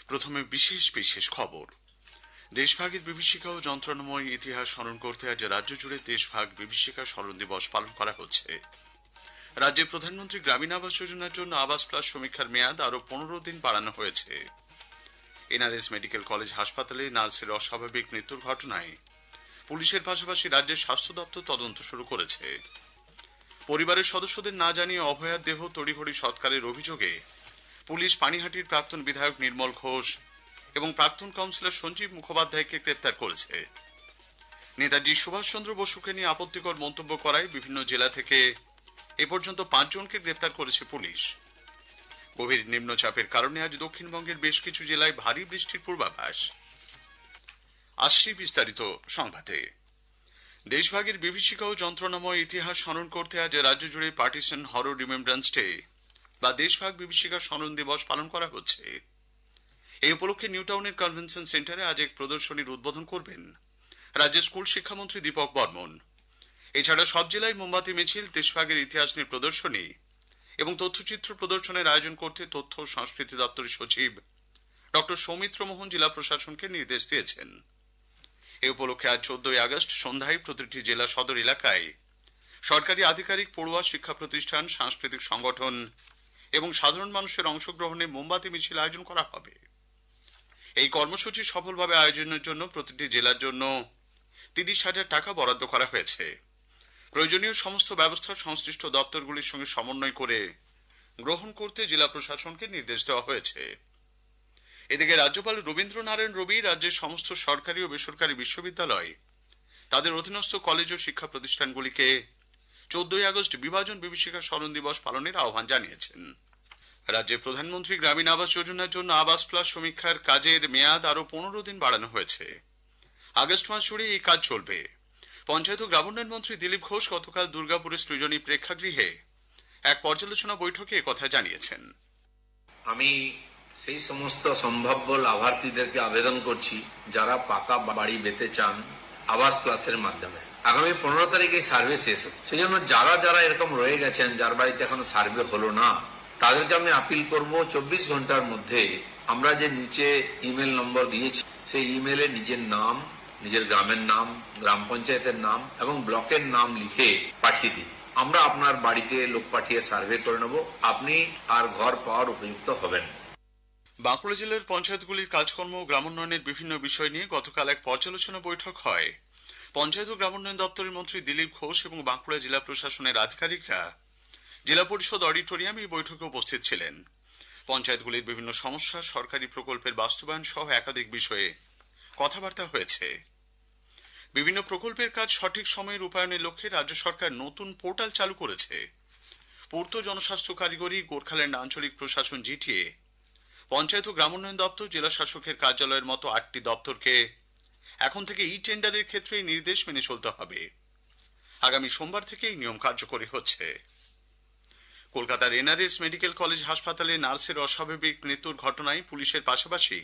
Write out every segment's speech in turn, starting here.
প্রথমে বিশেষ খবর। দেশভাগের বিভীষিকা ও যন্ত্রণাময় ইতিহাস স্মরণ করতে আজ রাজ্য জুড়ে দেশভাগ বিভীষিকা স্মরণ দিবস পালন করা হচ্ছে। রাজ্যে প্রধানমন্ত্রী গ্রামীণ আবাস যোজনার জন্য আবাস প্লাস সমীক্ষার মেয়াদ আরো 15 দিন বাড়ানো হয়েছে। এনআরএস মেডিকেল কলেজ হাসপাতালে নার্সের অস্বাভাবিক মৃত্যুর ঘটনায় পুলিশের পাশাপাশি রাজ্যের স্বাস্থ্য দপ্তর তদন্ত শুরু করেছে। পরিবারের সদস্যদের না জানিয়ে অভয়ার দেহ তড়িঘড়ি সৎকারের অভিযোগে পুলিশ পানিহাটির প্রাক্তন বিধায়ক নির্মল ঘোষ এবং প্রাক্তন কাউন্সিলর সঞ্জীব মুখোপাধ্যায়কে গ্রেপ্তার করেছে। নেতাজি সুভাষচন্দ্র বসুকে নিয়ে আপত্তিকর মন্তব্য করায় বিভিন্ন জেলা থেকে এ পর্যন্ত 5 জনকে গ্রেপ্তার করেছে পুলিশ। গভীর নিম্নচাপের কারণে আজ দক্ষিণবঙ্গের বেশ কিছু জেলায় ভারী বৃষ্টির পূর্বাভাস। আসছি বিস্তারিত সংবাদে। দেশভাগের বিভীষিকা ও যন্ত্রণাময় ইতিহাস স্মরণ করতে আজ রাজ্য জুড়ে পার্টিশন হরর রিমেম্ব্রেন্স ডে বা দেশভাগ বিভীষিকা স্মরণ দিবস পালন করা হচ্ছে। এই উপলক্ষে নিউ টাউনের কনভেনশন সেন্টারে আজ এক প্রদর্শনীর উদ্বোধন করবেন রাজ্যের স্কুল শিক্ষামন্ত্রী দীপক বর্মন। এছাড়া সব জেলায় মোমবাতি মিছিল, দেশভাগের ইতিহাস নিয়ে প্রদর্শনী এবং তথ্যচিত্র প্রদর্শনের আয়োজন করতে তথ্য ও সংস্কৃতি দপ্তরের সচিব ডক্টর সৌমিত্র মোহন জেলা প্রশাসনকে নির্দেশ দিয়েছেন। এ উপলক্ষে আজ 14 আগস্ট সন্ধ্যায় প্রতিটি জেলা সদর এলাকায় সরকারি আধিকারিক, পড়ুয়া, শিক্ষা প্রতিষ্ঠান, সাংস্কৃতিক সংগঠন এবং সাধারণ মানুষের অংশগ্রহণে মোমবাতি মিছিল আয়োজন করা হবে। এই কর্মসূচি সফলভাবে আয়োজনের জন্য প্রতিটি জেলার জন্য 30,000 টাকা বরাদ্দ করা হয়েছে। প্রয়োজনীয় সমস্ত ব্যবস্থা সংশ্লিষ্ট দপ্তরগুলির সঙ্গে সমন্বয় করে গ্রহণ করতে জেলা প্রশাসনকে নির্দেশ দেওয়া হয়েছে। এদিকে রাজ্যপাল রবীন্দ্রনারায়ণ রবি রাজ্যের সমস্ত সরকারি ও বেসরকারি বিশ্ববিদ্যালয়, তাদের অধীনস্থ কলেজ ও শিক্ষা প্রতিষ্ঠানগুলিকে 14 আগস্ট বিভাজন বিভীষিকা স্মরণ দিবস পালনের আহ্বান জানিয়েছেন। রাজ্যে প্রধানমন্ত্রী গ্রামীণ আবাস যোজনার জন্য আবাস প্লাস সমীক্ষার কাজের মেয়াদ আরো 15 দিন বাড়ানো হয়েছে। আগস্ট মাস জুড়ে এই কাজ চলবে। পঞ্চায়েত ও গ্রামোন্নয়ন মন্ত্রী দিলীপ ঘোষ গতকাল দুর্গাপুরের সৃজনী প্রেক্ষাগৃহে এক পর্যালোচনা বৈঠকে একথা জানিয়েছেন। আমি সেই সমস্ত সম্ভাব্য লাভার্থীদেরকে আবেদন করছি যারা পাকা বাড়ি পেতে চান আবাস প্লাসের মাধ্যমে। আগামী 15 তারিখে সার্ভে শেষ হবে। সেই জন্য যারা এরকম রয়ে গেছেন, যার বাড়িতে এখনো সার্ভে হলো না, তাদেরকে আমি আপিল করব 24 ঘন্টার মধ্যে আমরা যে নিচে ইমেল নম্বর দিয়েছি সেই ইমেলে নিজের নাম, নিজের গ্রামের নাম, গ্রাম পঞ্চায়েতের নাম এবং ব্লকের নাম লিখে পাঠিয়ে দিন। আমরা আপনার বাড়িতে লোক পাঠিয়ে সার্ভে করে নেব, আপনি আর ঘর পাওয়ার উপযুক্ত হবেন। বাঁকুড়া জেলার পঞ্চায়েতগুলির কাজকর্ম ও গ্রামোন্নয়নের বিভিন্ন বিষয় নিয়ে গতকাল এক পর্যালোচনা বৈঠক হয়। পঞ্চায়েত ও গ্রামোন্নয়ন দপ্তরের মন্ত্রী দিলীপ ঘোষ এবং বাঁকুড়া জেলা প্রশাসনের আধিকারিকরা জেলা পরিষদ অডিটোরিয়ামে এই বৈঠকে উপস্থিত ছিলেন। পঞ্চায়েতগুলির বিভিন্ন সমস্যা, সরকারি প্রকল্পের বাস্তবায়ন সহ একাধিক বিষয়ে কথাবার্তা হয়েছে। বিভিন্ন প্রকল্পের কাজ সঠিক সময়ে রূপায়ণের লক্ষ্যে রাজ্য সরকার নতুন পোর্টাল চালু করেছে। পূর্ত, জনস্বাস্থ্য কারিগরি, গোর্খাল্যান্ড আঞ্চলিক প্রশাসন জিটিএ, পঞ্চায়েত ও গ্রামোন্নয়ন দপ্তর, জেলা শাসকের কার্যালয়ের মতো 8টি দপ্তরকে এখন থেকে ই টেন্ডারের ক্ষেত্রে এই নির্দেশ মেনে চলতে হবে। আগামী সোমবার থেকে এই নিয়ম কার্যকরী হচ্ছে। কলকাতার এনআরএস মেডিকেল কলেজ হাসপাতালে নার্সের অস্বাভাবিক মৃত্যুর ঘটনায় পুলিশের পাশাপাশি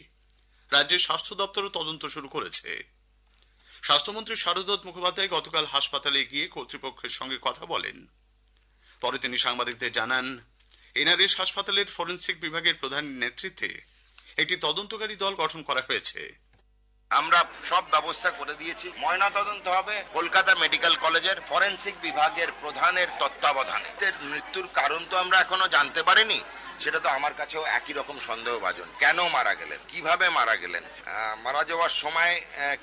রাজ্যের স্বাস্থ্য দপ্তরও তদন্ত শুরু করেছে। স্বাস্থ্যমন্ত্রী শারদত্ত মুখোপাধ্যায় গতকাল হাসপাতালে গিয়ে কর্তৃপক্ষের সঙ্গে কথা বলেন। পরে তিনি সাংবাদিকদের জানান, এনআরএস হাসপাতালের ফরেনসিক বিভাগের প্রধানের নেতৃত্বে একটি তদন্তকারী দল গঠন করা হয়েছে। আমরা সব ব্যবস্থা করে দিয়েছি। ময়না তদন্ত হবে কলকাতা মেডিকেল কলেজের ফরেনসিক বিভাগের প্রধানের তত্ত্বাবধানে। মৃত্যুর কারণ তো আমরা এখনো জানতে পারিনি, সেটা তো আমার কাছেও একই রকম সন্দেহভাজন। কেন মারা গেলেন, কিভাবে মারা গেলেন, মারা যাওয়ার সময়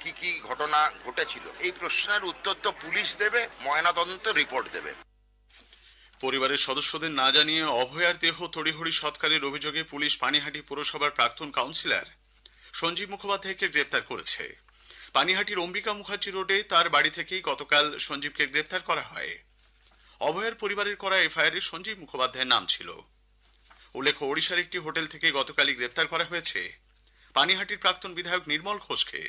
কি ঘটনা ঘটেছিল, এই প্রশ্নের উত্তর তো পুলিশ দেবে, ময়না তদন্ত রিপোর্ট দেবে। পরিবারের সদস্যদের না জানিয়ে অভয়ার দেহ তড়িঘড়ি সৎকারের অভিযোগে পুলিশ পানিহাটি পুরসভার প্রাক্তন কাউন্সিলর সঞ্জীব মুখোপাধ্যায়কে গ্রেপ্তার করেছে। পানিহাটির অম্বিকা মুখার্জি রোডে তার বাড়ি থেকেই গতকাল সঞ্জীবকে গ্রেপ্তার করা হয়। অভয়ার পরিবারের করা এফআইআরে সঞ্জীব মুখোপাধ্যায়ের নাম ছিল। উল্লেখ্য, ওড়িশার একটি হোটেল থেকে গতকালই গ্রেপ্তার করা হয়েছে পানিহাটির প্রাক্তন বিধায়ক নির্মল ঘোষকে।